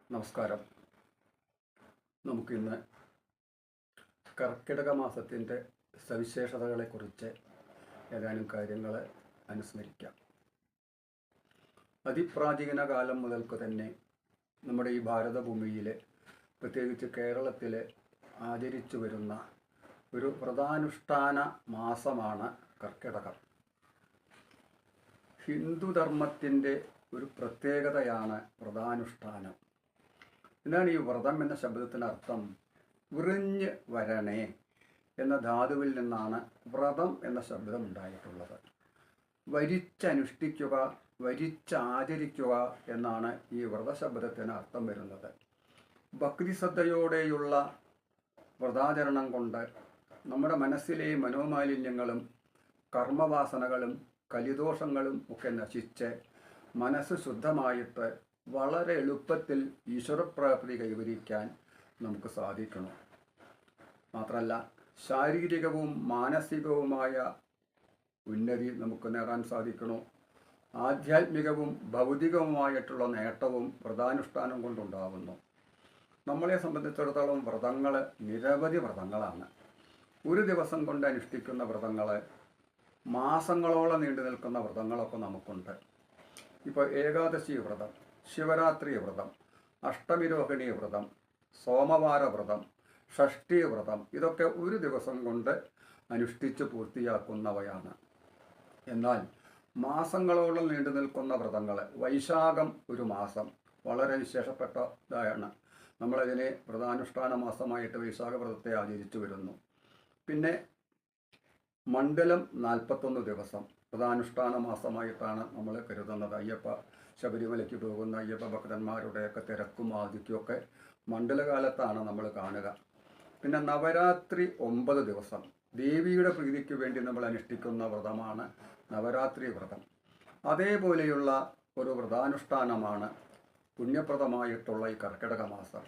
നമസ്കാരം. നമുക്കിന്ന് കർക്കിടക മാസത്തിൻ്റെ സവിശേഷതകളെക്കുറിച്ച് ഏതാനും കാര്യങ്ങൾ അനുസ്മരിക്കാം. അതിപ്രാചീന കാലം മുതൽക്ക് തന്നെ നമ്മുടെ ഈ ഭാരതഭൂമിയിൽ, പ്രത്യേകിച്ച് കേരളത്തിൽ ആചരിച്ചു വരുന്ന ഒരു വ്രതാനുഷ്ഠാന മാസമാണ് കർക്കിടകം. ഹിന്ദുധർമ്മത്തിൻ്റെ ഒരു പ്രത്യേകതയാണ് വ്രതാനുഷ്ഠാനം. എന്താണ് ഈ വ്രതം എന്ന ശബ്ദത്തിനർത്ഥം? വിറിഞ്ഞ് വരണേ എന്ന ധാതുവിൽ നിന്നാണ് വ്രതം എന്ന ശബ്ദം ഉണ്ടായിട്ടുള്ളത്. വരിച്ചനുഷ്ഠിക്കുക, വരിച്ചാചരിക്കുക എന്നാണ് ഈ വ്രതശബ്ദത്തിന് അർത്ഥം വരുന്നത്. ഭക്തിശ്രദ്ധയോടെയുള്ള വ്രതാചരണം കൊണ്ട് നമ്മുടെ മനസ്സിലെ മനോമാലിന്യങ്ങളും കർമ്മവാസനകളും കലിദോഷങ്ങളും ഒക്കെ നശിച്ച് മനസ്സ് ശുദ്ധമായിട്ട് വളരെ എളുപ്പത്തിൽ ഈശ്വരപ്രാപ്തി കൈവരിക്കാൻ നമുക്ക് സാധിക്കണം. മാത്രമല്ല, ശാരീരികവും മാനസികവുമായ ഉന്നതി നമുക്ക് നേടാൻ സാധിക്കണം. ആധ്യാത്മികവും ഭൗതികവുമായിട്ടുള്ള നേട്ടവും വ്രതാനുഷ്ഠാനം കൊണ്ടുണ്ടാകുന്നു. നമ്മളെ സംബന്ധിച്ചിടത്തോളം വ്രതങ്ങൾ നിരവധി വ്രതങ്ങളാണ്. ഒരു ദിവസം കൊണ്ട് അനുഷ്ഠിക്കുന്ന വ്രതങ്ങൾ, മാസങ്ങളോളം നീണ്ടു നിൽക്കുന്ന വ്രതങ്ങളൊക്കെ നമുക്കുണ്ട്. ഇപ്പോൾ ഏകാദശി വ്രതം, ശിവരാത്രി വ്രതം, അഷ്ടമിരോഹിണി വ്രതം, സോമവാര വ്രതം, ഷഷ്ഠി വ്രതം, ഇതൊക്കെ ഒരു ദിവസം കൊണ്ട് അനുഷ്ഠിച്ച് പൂർത്തിയാക്കുന്നവയാണ്. എന്നാൽ മാസങ്ങളോളം നീണ്ടു നിൽക്കുന്ന വ്രതങ്ങൾ, വൈശാഖം ഒരു മാസം വളരെ വിശേഷപ്പെട്ടതാണ്. നമ്മളതിനെ വ്രതാനുഷ്ഠാന മാസമായിട്ട് വൈശാഖ വ്രതത്തെ ആചരിച്ചു വരുന്നു. പിന്നെ മണ്ഡലം 41 ദിവസം വ്രതാനുഷ്ഠാന മാസമായിട്ടാണ് നമ്മൾ കരുതുന്നത്. ശബരിമലയ്ക്ക് പോകുന്ന അയ്യപ്പ ഭക്തന്മാരുടെയൊക്കെ തിരക്കും ആദിത്യമൊക്കെ മണ്ഡലകാലത്താണ് നമ്മൾ കാണുക. പിന്നെ നവരാത്രി 9 ദിവസം ദേവിയുടെ പ്രീതിക്ക് വേണ്ടി നമ്മൾ അനുഷ്ഠിക്കുന്ന വ്രതമാണ് നവരാത്രി വ്രതം. അതേപോലെയുള്ള ഒരു വ്രതാനുഷ്ഠാനമാണ് പുണ്യപ്രദമായിട്ടുള്ള ഈ കർക്കിടക മാസം.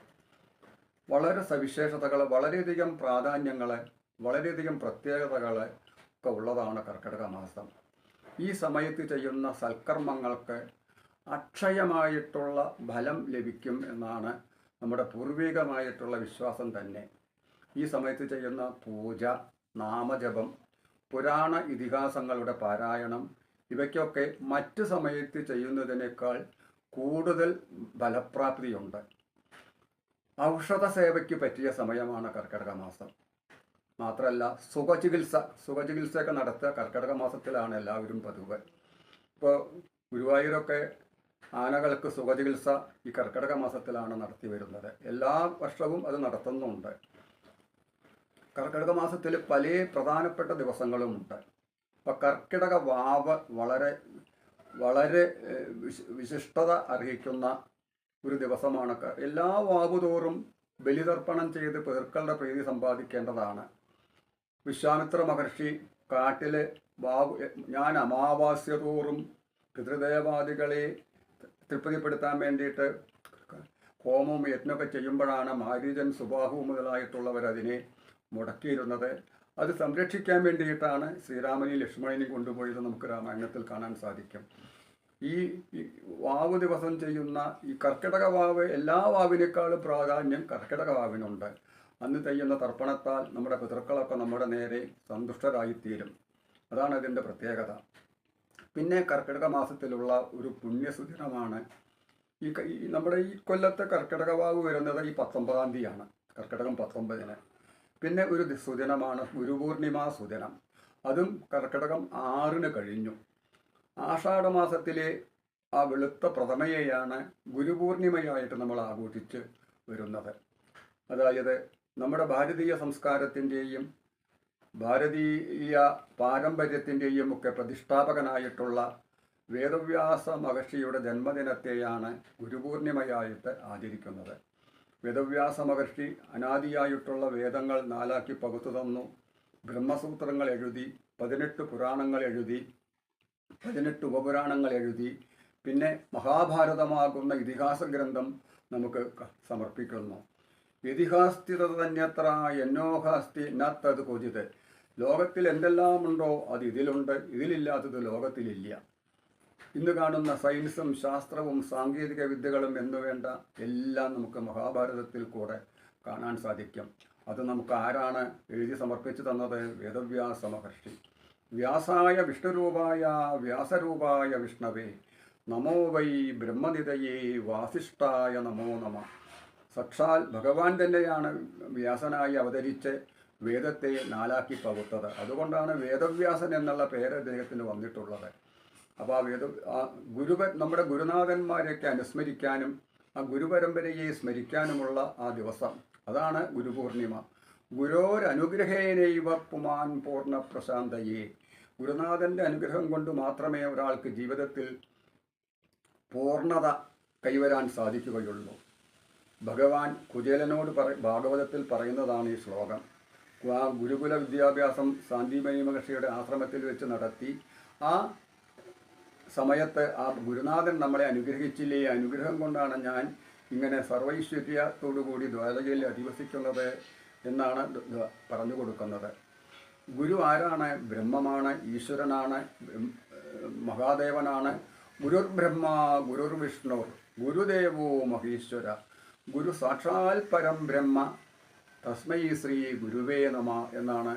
വളരെ സവിശേഷതകൾ, വളരെയധികം പ്രാധാന്യങ്ങൾ, വളരെയധികം പ്രത്യേകതകൾ ഒക്കെ ഉള്ളതാണ് കർക്കിടക മാസം. ഈ സമയത്ത് ചെയ്യുന്ന സൽക്കർമ്മങ്ങൾക്ക് അക്ഷയമായിട്ടുള്ള ഫലം ലഭിക്കും എന്നാണ് നമ്മുടെ പൂർവികമായിട്ടുള്ള വിശ്വാസം തന്നെ. ഈ സമയത്ത് ചെയ്യുന്ന പൂജ, നാമജപം, പുരാണ ഇതിഹാസങ്ങളുടെ പാരായണം, ഇവയ്ക്കൊക്കെ മറ്റ് സമയത്ത് ചെയ്യുന്നതിനേക്കാൾ കൂടുതൽ ഫലപ്രാപ്തിയുണ്ട്. ഔഷധ സേവയ്ക്ക് പറ്റിയ സമയമാണ് കർക്കിടക മാസം. മാത്രമല്ല, സുഖചികിത്സയൊക്കെ നടത്തുക കർക്കിടക മാസത്തിലാണ് എല്ലാവരും പതിവ്. ഇപ്പോൾ ഗുരുവായൂരൊക്കെ ആനകൾക്ക് സുഖചികിത്സ ഈ കർക്കിടക മാസത്തിലാണ് നടത്തി വരുന്നത്. എല്ലാ വർഷവും അത് നടത്തുന്നുണ്ട്. കർക്കിടക മാസത്തിൽ പല പ്രധാനപ്പെട്ട ദിവസങ്ങളുമുണ്ട്. ഇപ്പോൾ കർക്കിടക വാവ് വളരെ വളരെ വിശിഷ്ടത അർഹിക്കുന്ന ഒരു ദിവസമാണ്. എല്ലാ വാവുതോറും ബലിതർപ്പണം ചെയ്ത് പിതൃക്കളുടെ പ്രീതി സമ്പാദിക്കേണ്ടതാണ്. വിശ്വാമിത്ര മഹർഷി കാട്ടിലെ ഞാൻ അമാവാസ്യ തോറും പിതൃദേവാദികളെ തൃപ്തിപ്പെടുത്താൻ വേണ്ടിയിട്ട് ഹോമവും യജ്ഞമൊക്കെ ചെയ്യുമ്പോഴാണ് മാരീചൻ, സുബാഹു മുതലായിട്ടുള്ളവർ അതിനെ മുടക്കിയിരുന്നത്. അത് സംരക്ഷിക്കാൻ വേണ്ടിയിട്ടാണ് ശ്രീരാമനെയും ലക്ഷ്മണനെയും കൊണ്ടുപോയത് നമുക്ക് രാമായണത്തിൽ കാണാൻ സാധിക്കും. ഈ വാവ് ദിവസം ചെയ്യുന്ന ഈ കർക്കിടക വാവ് എല്ലാ വാവിനേക്കാളും പ്രാധാന്യം കർക്കിടക വാവിനുണ്ട്. അന്ന് ചെയ്യുന്ന തർപ്പണത്താൽ നമ്മുടെ പിതൃക്കളൊക്കെ നമ്മുടെ നേരെ സന്തുഷ്ടരായിത്തീരും. അതാണ് അതിൻ്റെ പ്രത്യേകത. പിന്നെ കർക്കിടക മാസത്തിലുള്ള ഒരു പുണ്യസുദിനമാണ് നമ്മുടെ ഈ കൊല്ലത്തെ കർക്കിടക വാവ് വരുന്നത് ഈ 19-ാം തീയതിയാണ്, കർക്കിടകം 19-ന്. പിന്നെ ഒരു സുദിനമാണ് ഗുരുപൂർണിമ സുദിനം. അതും കർക്കിടകം 6-ന് കഴിഞ്ഞു. ആഷാഢമാസത്തിലെ ആ വെളുത്ത പ്രഥമയെയാണ് ഗുരുപൂർണിമയായിട്ട് നമ്മൾ ആഘോഷിച്ച് വരുന്നത്. അതായത് നമ്മുടെ ഭാരതീയ സംസ്കാരത്തിൻ്റെയും ഭാരതീയ പാരമ്പര്യത്തിൻ്റെയും ഒക്കെ പ്രതിഷ്ഠാപകനായിട്ടുള്ള വേദവ്യാസ മഹർഷിയുടെ ജന്മദിനത്തെയാണ് ഗുരുപൂർണിമയായിട്ട് ആചരിക്കുന്നത്. വേദവ്യാസ മഹർഷി അനാദിയായിട്ടുള്ള വേദങ്ങൾ 4ആക്കി പകുത്തു തന്നു. ബ്രഹ്മസൂത്രങ്ങൾ എഴുതി, 18 പുരാണങ്ങൾ എഴുതി, 18 ഉപപുരാണങ്ങൾ എഴുതി. പിന്നെ മഹാഭാരതമാകുന്ന ഇതിഹാസ ഗ്രന്ഥം നമുക്ക് സമർപ്പിക്കുന്നു. ഇതിഹാസ്തിതന്യത്ര എന്നോഹാസ്തി നത്തത് ക്വചിത്. ലോകത്തിൽ എന്തെല്ലാമുണ്ടോ അത് ഇതിലുണ്ട്, ഇതിലില്ലാത്തത് ലോകത്തിലില്ല. ഇന്ന് കാണുന്ന സയൻസും ശാസ്ത്രവും സാങ്കേതിക വിദ്യകളും എന്നുവേണ്ട എല്ലാം നമുക്ക് മഹാഭാരതത്തിൽ കൂടെ കാണാൻ സാധിക്കും. അത് നമുക്ക് ആരാണ് എഴുതി സമർപ്പിച്ചു തന്നത്? വേദവ്യാസ മഹർഷി. വ്യാസായ വിഷ്ണുരൂപായ വ്യാസരൂപായ വിഷ്ണവേ നമോ വൈ ബ്രഹ്മനിതയേ വാസിഷ്ഠായ നമോ നമ. സാക്ഷാൽ ഭഗവാൻ തന്നെയാണ് വ്യാസനായി അവതരിച്ച് വേദത്തെ നാലാക്കി പകുത്തത്. അതുകൊണ്ടാണ് വേദവ്യാസൻ എന്നുള്ള പേര് അദ്ദേഹത്തിന് വന്നിട്ടുള്ളത്. അപ്പോൾ നമ്മുടെ ഗുരുനാഥന്മാരെയൊക്കെ അനുസ്മരിക്കാനും ആ ഗുരുപരമ്പരയെ സ്മരിക്കാനുമുള്ള ആ ദിവസം, അതാണ് ഗുരുപൂർണിമ. ഗുരോരനുഗ്രഹേനൈവ പുമാൻ പൂർണ്ണ പ്രശാന്തയെ. ഗുരുനാഥൻ്റെ അനുഗ്രഹം കൊണ്ട് മാത്രമേ ഒരാൾക്ക് ജീവിതത്തിൽ പൂർണ്ണത കൈവരാൻ സാധിക്കുകയുള്ളൂ. ഭഗവാൻ കുചേലനോട് ഭാഗവതത്തിൽ പറയുന്നതാണ് ഈ ശ്ലോകം. ആ ഗുരുകുല വിദ്യാഭ്യാസം സാന്ദീപനി മഹർഷിയുടെ ആശ്രമത്തിൽ വെച്ച് നടത്തി. ആ സമയത്ത് ആ ഗുരുനാഥൻ നമ്മളെ അനുഗ്രഹിച്ചില്ലേ, അനുഗ്രഹം കൊണ്ടാണ് ഞാൻ ഇങ്ങനെ സർവൈശ്വര്യത്തോടുകൂടി ദ്വാരകയിൽ അധിവസിക്കുന്നത് എന്നാണ് പറഞ്ഞു കൊടുക്കുന്നത്. ഗുരു ആരാണ്? ബ്രഹ്മമാണ്, ഈശ്വരനാണ്, മഹാദേവനാണ്. ഗുരുർ ബ്രഹ്മ ഗുരുർ വിഷ്ണുർ ഗുരുദേവോ മഹേശ്വര. ഗുരു സാക്ഷാൽ പരം ബ്രഹ്മ തസ്മൈ ശ്രീ ഗുരുവേ നമ എന്നാണ്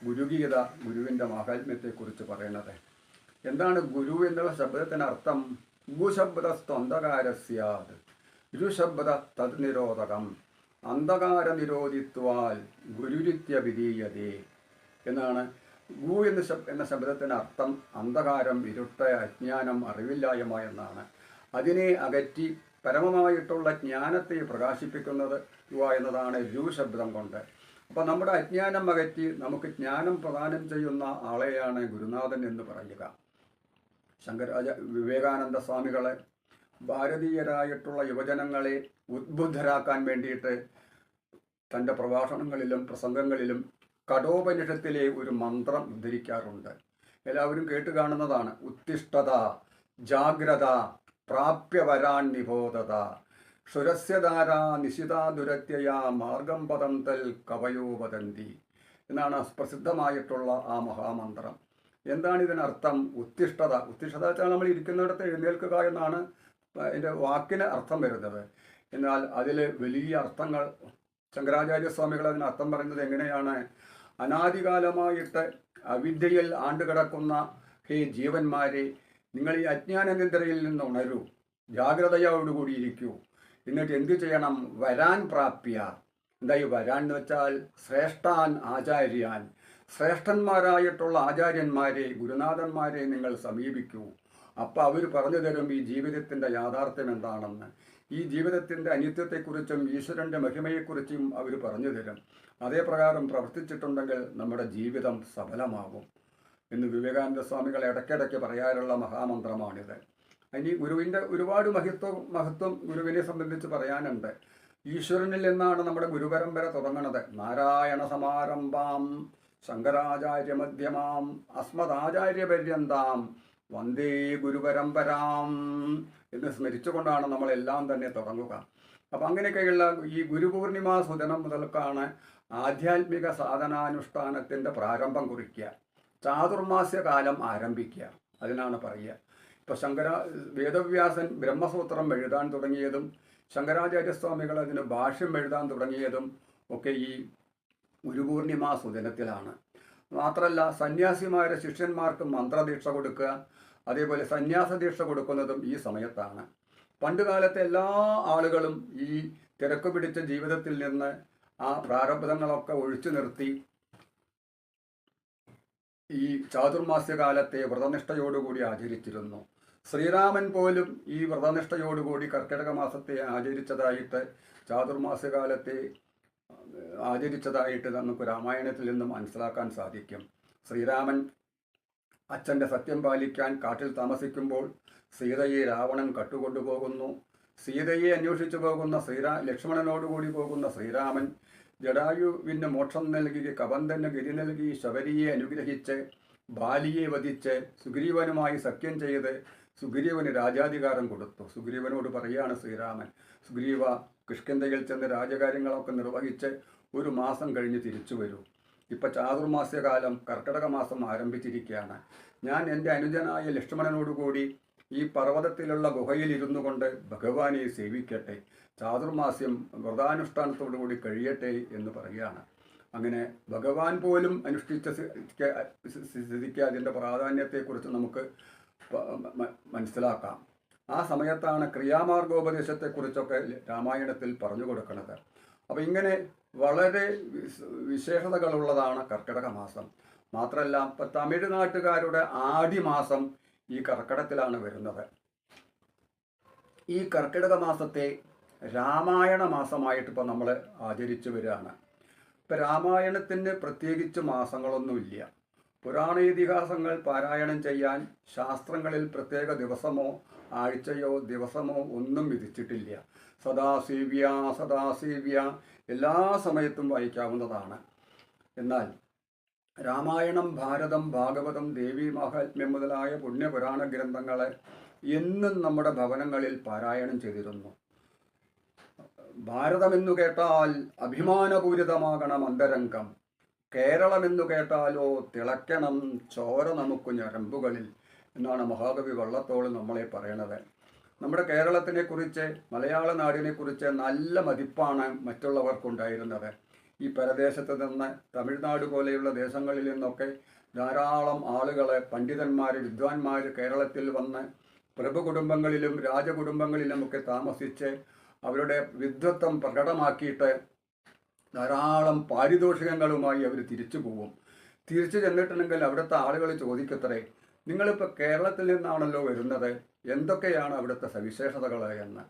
ഗുരുഗീത ഗുരുവിൻ്റെ മാഹാത്മ്യത്തെക്കുറിച്ച് പറയുന്നത്. എന്താണ് ഗുരു എന്നുള്ള ശബ്ദത്തിനർത്ഥം? ഗുശബ്ദസ്ത്വന്ധകാരസ്യാത് ഗുരുശബ്ദ തത് നിരോധകം അന്ധകാര നിരോധിത്വാൽ ഗുരുരിത്യഭിധീയതേ എന്നാണ്. ഗു എന്ന ശബ്ദത്തിനർത്ഥം അന്ധകാരം, ഇരുട്ട്, അജ്ഞാനം, അറിവില്ലായ്മ എന്നാണ്. അതിനെ അകറ്റി പരമമായിട്ടുള്ള ജ്ഞാനത്തെ പ്രകാശിപ്പിക്കുന്നത് എന്നതാണ് രു ശബ്ദം കൊണ്ട്. അപ്പോൾ നമ്മുടെ അജ്ഞാനം അകറ്റി നമുക്ക് ജ്ഞാനം പ്രദാനം ചെയ്യുന്ന ആളെയാണ് ഗുരുനാഥൻ എന്ന് പറയുക. വിവേകാനന്ദ സ്വാമികളെ ഭാരതീയരായിട്ടുള്ള യുവജനങ്ങളെ ഉദ്ബുദ്ധരാക്കാൻ വേണ്ടിയിട്ട് തൻ്റെ പ്രഭാഷണങ്ങളിലും പ്രസംഗങ്ങളിലും കഠോപനിഷത്തിലെ ഒരു മന്ത്രം ഉദ്ധരിക്കാറുണ്ട്. എല്ലാവരും കേട്ട് കാണുന്നതാണ്. ഉത്തിഷ്ഠത ജാഗ്രത പ്രാപ്യവരാൻ നിബോധത ക്ഷുരസ്യധാര നിശിതാ ദുരത്യയാ മാർഗം പദം തൽ കവയോ വദന്തി എന്നാണ് പ്രസിദ്ധമായിട്ടുള്ള ആ മഹാമന്ത്രം. എന്താണ് ഇതിനർത്ഥം? ഉത്തിഷ്ഠത. ഉത്തിഷ്ഠത വെച്ചാൽ നമ്മൾ ഇരിക്കുന്നിടത്ത് എഴുന്നേൽക്കുക എന്നാണ് അതിൻ്റെ വാക്കിന് അർത്ഥം വരുന്നത്. എന്നാൽ അതിൽ വലിയ അർത്ഥങ്ങൾ ശങ്കരാചാര്യസ്വാമികൾ അതിന് അർത്ഥം പറയുന്നത് എങ്ങനെയാണ്? അനാദികാലമായിട്ട് അവിദ്യയിൽ ആണ്ടുകിടക്കുന്ന ഹേ ജീവന്മാരെ, നിങ്ങൾ ഈ അജ്ഞാനനിദ്രയിൽ നിന്ന് ഉണരൂ, ജാഗ്രതയോടുകൂടി ഇരിക്കൂ. എന്നിട്ട് എന്ത് ചെയ്യണം? വരാൻ പ്രാപ്യ. എന്തായി വരാൻ എന്ന് വെച്ചാൽ ശ്രേഷ്ഠാൻ ആചാര്യാൻ, ശ്രേഷ്ഠന്മാരായിട്ടുള്ള ആചാര്യന്മാരെ, ഗുരുനാഥന്മാരെ നിങ്ങൾ സമീപിക്കൂ. അപ്പം അവർ പറഞ്ഞു തരും ഈ ജീവിതത്തിൻ്റെ യാഥാർത്ഥ്യം എന്താണെന്ന്. ഈ ജീവിതത്തിൻ്റെ അനിത്യത്തെക്കുറിച്ചും ഈശ്വരൻ്റെ മഹിമയെക്കുറിച്ചും അവർ പറഞ്ഞു തരും. അതേ പ്രകാരം പ്രവർത്തിച്ചിട്ടുണ്ടെങ്കിൽ നമ്മുടെ ജീവിതം സഫലമാകും എന്ന് വിവേകാനന്ദ സ്വാമികൾ ഇടയ്ക്കിടയ്ക്ക് പറയാറുള്ള മഹാമന്ത്രമാണിത്. ഇനി ഗുരുവിൻ്റെ ഒരുപാട് മഹത്വം ഗുരുവിനെ സംബന്ധിച്ച് പറയാനുണ്ട്. ഈശ്വരനിൽ നിന്നാണ് നമ്മുടെ ഗുരുപരമ്പര തുടങ്ങുന്നത്. നാരായണ സമാരംഭാം ശങ്കരാചാര്യ മധ്യമാം അസ്മദാചാര്യപര്യന്താം വന്ദേ ഗുരുപരമ്പരാം എന്ന് സ്മരിച്ചുകൊണ്ടാണ് നമ്മളെല്ലാം തന്നെ തുടങ്ങുക. അപ്പം അങ്ങനെയൊക്കെയുള്ള ഈ ഗുരുപൂർണിമ സുദിനം മുതൽക്കാണ് ആധ്യാത്മിക സാധനാനുഷ്ഠാനത്തിൻ്റെ പ്രാരംഭം കുറിക്കുക, ചാതുർമാസ്യകാലം ആരംഭിക്കുക. അതിനാണ് പറയുക. ഇപ്പോൾ വേദവ്യാസൻ ബ്രഹ്മസൂത്രം എഴുതാൻ തുടങ്ങിയതും ശങ്കരാചാര്യസ്വാമികൾ അതിന് ഭാഷ്യം എഴുതാൻ തുടങ്ങിയതും ഒക്കെ ഈ ഗുരുപൂർണിമ സുദിനത്തിലാണ്. മാത്രമല്ല സന്യാസിമാരെ ശിഷ്യന്മാർക്ക് മന്ത്രദീക്ഷ കൊടുക്കുക, അതേപോലെ സന്യാസ ദീക്ഷ കൊടുക്കുന്നതും ഈ സമയത്താണ്. പണ്ടുകാലത്തെ എല്ലാ ആളുകളും ഈ തിരക്ക് പിടിച്ച ജീവിതത്തിൽ നിന്ന് ആ പ്രാരബ്ധങ്ങളൊക്കെ ഒഴിച്ചു നിർത്തി ഈ ചാതുർമാസ്യകാലത്തെ വ്രതനിഷ്ഠയോടുകൂടി ആചരിച്ചിരുന്നു. ശ്രീരാമൻ പോലും ഈ വ്രതനിഷ്ഠയോടുകൂടി കർക്കിടക മാസത്തെ ആചരിച്ചതായിട്ട്, ചാതുർമാസ്യകാലത്തെ ആചരിച്ചതായിട്ട് നമുക്ക് രാമായണത്തിൽ നിന്നും മനസ്സിലാക്കാൻ സാധിക്കും. ശ്രീരാമൻ അച്ഛൻ്റെ സത്യം പാലിക്കാൻ കാട്ടിൽ താമസിക്കുമ്പോൾ സീതയെ രാവണൻ കട്ടുകൊണ്ടുപോകുന്നു. സീതയെ അന്വേഷിച്ചു പോകുന്ന ലക്ഷ്മണനോടുകൂടി പോകുന്ന ശ്രീരാമൻ ജടായുവിന് മോക്ഷം നൽകി, കബന്ധന് ഗിരി നൽകി, ശബരിയെ അനുഗ്രഹിച്ച്, ബാലിയെ വധിച്ച്, സുഗ്രീവനുമായി സഖ്യം ചെയ്ത് സുഗ്രീവന് രാജാധികാരം കൊടുത്തു. സുഗ്രീവനോട് പറയാണ് ശ്രീരാമൻ, സുഗ്രീവ കിഷ്കിന്ധയിൽ ചെന്ന് രാജകാര്യങ്ങളൊക്കെ നിർവഹിച്ച് ഒരു മാസം കഴിഞ്ഞ് തിരിച്ചു വരൂ. ഇപ്പം ചാതുർമാസ്യകാലം കർക്കിടക മാസം ആരംഭിച്ചിരിക്കുകയാണ്. ഞാൻ എൻ്റെ അനുജനായ ലക്ഷ്മണനോടുകൂടി ഈ പർവ്വതത്തിലുള്ള ഗുഹയിൽ ഇരുന്നു കൊണ്ട് ഭഗവാനെ സേവിക്കട്ടെ, ചാതുർമാസ്യം വ്രതാനുഷ്ഠാനത്തോടുകൂടി കഴിയട്ടെ എന്ന് പറയുകയാണ്. അങ്ങനെ ഭഗവാൻ പോലും അനുഷ്ഠിച്ച സ്ഥിതിക്ക് അതിൻ്റെ പ്രാധാന്യത്തെക്കുറിച്ച് നമുക്ക് മനസ്സിലാക്കാം. ആ സമയത്താണ് ക്രിയാമാർഗോപദേശത്തെക്കുറിച്ചൊക്കെ രാമായണത്തിൽ പറഞ്ഞു കൊടുക്കുന്നത്. അപ്പോൾ ഇങ്ങനെ വളരെ വിശേഷതകളുള്ളതാണ് കർക്കിടക മാസം. മാത്രമല്ല, ഇപ്പം തമിഴ്നാട്ടുകാരുടെ ആദ്യ മാസം ഈ കർക്കിടകത്തിലാണ് വരുന്നത്. ഈ കർക്കിടക മാസത്തെ രാമായണ മാസമായിട്ട് ഇപ്പോൾ നമ്മൾ ആചരിച്ചു വരികയാണ്. ഇപ്പം രാമായണത്തിന് പ്രത്യേകിച്ച് മാസങ്ങളൊന്നുമില്ല. പുരാണ ഇതിഹാസങ്ങൾ പാരായണം ചെയ്യാൻ ശാസ്ത്രങ്ങളിൽ പ്രത്യേക ദിവസമോ ആഴ്ചയോ ദിവസമോ ഒന്നും വിധിച്ചിട്ടില്ല. സദാസേവ്യ സദാസേവ്യ എല്ലാ സമയത്തും വായിക്കാവുന്നതാണ്. എന്നാൽ രാമായണം, ഭാരതം, ഭാഗവതം, ദേവീ മഹാത്മ്യം മുതലായ പുണ്യപുരാണ ഗ്രന്ഥങ്ങളെ എന്നും നമ്മുടെ ഭവനങ്ങളിൽ പാരായണം ചെയ്തിരുന്നു. ഭാരതമെന്നു കേട്ടാൽ അഭിമാനപൂരിതമാകണം അന്തരംഗം, കേരളമെന്നു കേട്ടാലോ തിളയ്ക്കണം ചോര നമുക്ക് ഞരമ്പുകളിൽ എന്നാണ് മഹാകവി വള്ളത്തോൾ നമ്മളെ പറയണത്. നമ്മുടെ കേരളത്തിനെക്കുറിച്ച്, മലയാള നാടിനെക്കുറിച്ച് നല്ല മതിപ്പാണ് മറ്റുള്ളവർക്കുണ്ടായിരുന്നത്. ഈ പരദേശത്ത് നിന്ന്, തമിഴ്നാട് പോലെയുള്ള ദേശങ്ങളിൽ നിന്നൊക്കെ ധാരാളം ആളുകൾ, പണ്ഡിതന്മാർ, വിദ്വാൻമാർ കേരളത്തിൽ വന്ന് പ്രഭു കുടുംബങ്ങളിലും രാജകുടുംബങ്ങളിലുമൊക്കെ താമസിച്ച് അവരുടെ വിദ്വത്വം പ്രകടമാക്കിയിട്ട് ധാരാളം പാരിതോഷികങ്ങളുമായി അവർ തിരിച്ചു പോകും. തിരിച്ചു ചെന്നിട്ടുണ്ടെങ്കിൽ അവിടുത്തെ ആളുകൾ ചോദിക്കത്രേ, നിങ്ങളിപ്പോൾ കേരളത്തിൽ നിന്നാണല്ലോ വരുന്നത്, എന്തൊക്കെയാണ് അവിടുത്തെ സവിശേഷതകൾ എന്ന്.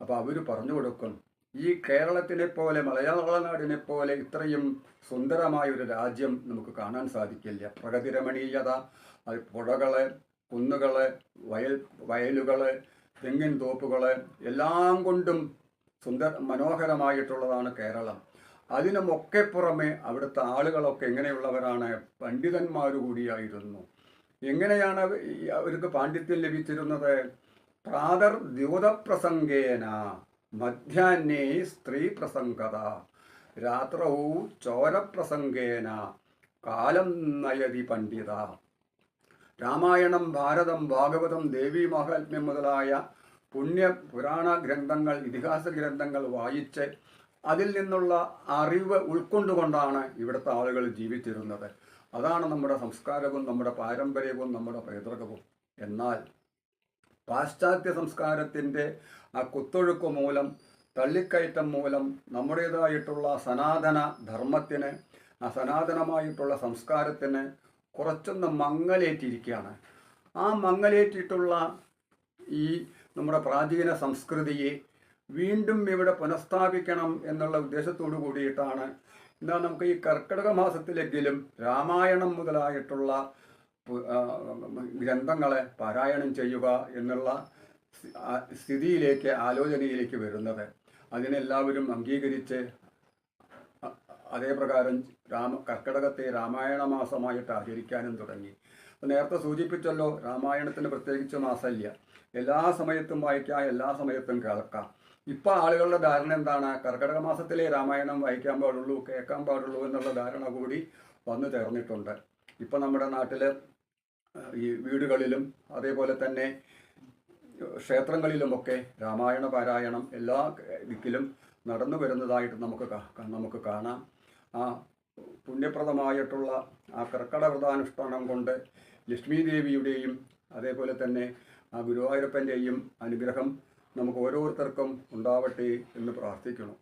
അപ്പോൾ അവർ പറഞ്ഞു കൊടുക്കും, ഈ കേരളത്തിനെ പോലെ, മലയാള നാടിനെ പോലെ ഇത്രയും സുന്ദരമായൊരു രാജ്യം നമുക്ക് കാണാൻ സാധിക്കില്ല. പ്രകൃതിരമണീയത, അത് പുഴകൾ, കുന്നുകൾ, വയലുകൾ, തെങ്ങിൻ തോപ്പുകൾ എല്ലാം കൊണ്ടും മനോഹരമായിട്ടുള്ളതാണ് കേരളം. അതിനുമൊക്കെ പുറമെ അവിടുത്തെ ആളുകളൊക്കെ എങ്ങനെയുള്ളവരാണ്? പണ്ഡിതന്മാർ കൂടിയായിരുന്നു. എങ്ങനെയാണ് അവർക്ക് പാണ്ഡിത്യം ലഭിച്ചിരുന്നത്? പ്രാതർ ദ്യൂതപ്രസംഗേന മധ്യാഹ്നേ സ്ത്രീ പ്രസംഗത രാത്രൗ ചോരപ്രസംഗേന കാലം നയതി പണ്ഡിത. രാമായണം, ഭാരതം, ഭാഗവതം, ദേവീ മഹാത്മ്യം മുതലായ പുരാണ ഗ്രന്ഥങ്ങൾ, ഇതിഹാസ ഗ്രന്ഥങ്ങൾ വായിച്ച് അതിൽ നിന്നുള്ള അറിവ് ഉൾക്കൊണ്ടുകൊണ്ടാണ് ഇവിടുത്തെ ആളുകൾ ജീവിച്ചിരുന്നത്. അതാണ് നമ്മുടെ സംസ്കാരവും നമ്മുടെ പാരമ്പര്യവും നമ്മുടെ പൈതൃകവും. എന്നാൽ പാശ്ചാത്യ സംസ്കാരത്തിൻ്റെ ആ കുത്തൊഴുക്ക് മൂലം, തള്ളിക്കയറ്റം മൂലം നമ്മുടേതായിട്ടുള്ള സനാതന ധർമ്മത്തിന്, ആ സനാതനമായിട്ടുള്ള സംസ്കാരത്തിന് കുറച്ചൊന്ന് മങ്ങലേറ്റിരിക്കുകയാണ്. ആ മങ്ങലേറ്റിട്ടുള്ള ഈ നമ്മുടെ പ്രാചീന സംസ്കൃതിയെ വീണ്ടും ഇവിടെ പുനഃസ്ഥാപിക്കണം എന്നുള്ള ഉദ്ദേശത്തോടു കൂടിയിട്ടാണ് എന്നാൽ നമുക്ക് ഈ കർക്കിടക മാസത്തിലെങ്കിലും രാമായണം മുതലായിട്ടുള്ള ഗ്രന്ഥങ്ങളെ പാരായണം ചെയ്യുക എന്നുള്ള സ്ഥിതിയിലേക്ക്, ആലോചനയിലേക്ക് വരുന്നത്. അതിനെല്ലാവരും അംഗീകരിച്ച് അതേ പ്രകാരം കർക്കിടകത്തെ രാമായണ മാസമായിട്ട് ആചരിക്കാനും തുടങ്ങി. നേരത്തെ സൂചിപ്പിച്ചല്ലോ, രാമായണത്തിന് പ്രത്യേകിച്ച് മാസമില്ല. എല്ലാ സമയത്തും വായിക്കാം, എല്ലാ സമയത്തും കേൾക്കാം. ഇപ്പോൾ ആളുകളുടെ ധാരണ എന്താണ്? കർക്കിടക മാസത്തിലെ രാമായണം വായിക്കാൻ പാടുള്ളൂ, കേൾക്കാൻ പാടുള്ളൂ എന്നുള്ള ധാരണ കൂടി വന്നു ചേർന്നിട്ടുണ്ട്. ഇപ്പം നമ്മുടെ നാട്ടിൽ ഈ വീടുകളിലും അതേപോലെ തന്നെ ക്ഷേത്രങ്ങളിലുമൊക്കെ രാമായണ പാരായണം എല്ലാ ദിക്കിലും നടന്നു വരുന്നതായിട്ട് നമുക്ക് കാണാം. ആ പുണ്യപ്രദമായിട്ടുള്ള ആ കർക്കിടക വ്രതാനുഷ്ഠാനം കൊണ്ട് ലക്ഷ്മി ദേവിയുടെയും അതേപോലെ തന്നെ ആ ഗുരുവായൂരപ്പൻ്റെയും അനുഗ്രഹം നമുക്ക് ഓരോരുത്തർക്കും ഉണ്ടാവട്ടെ എന്ന് പ്രാർത്ഥിക്കുന്നു.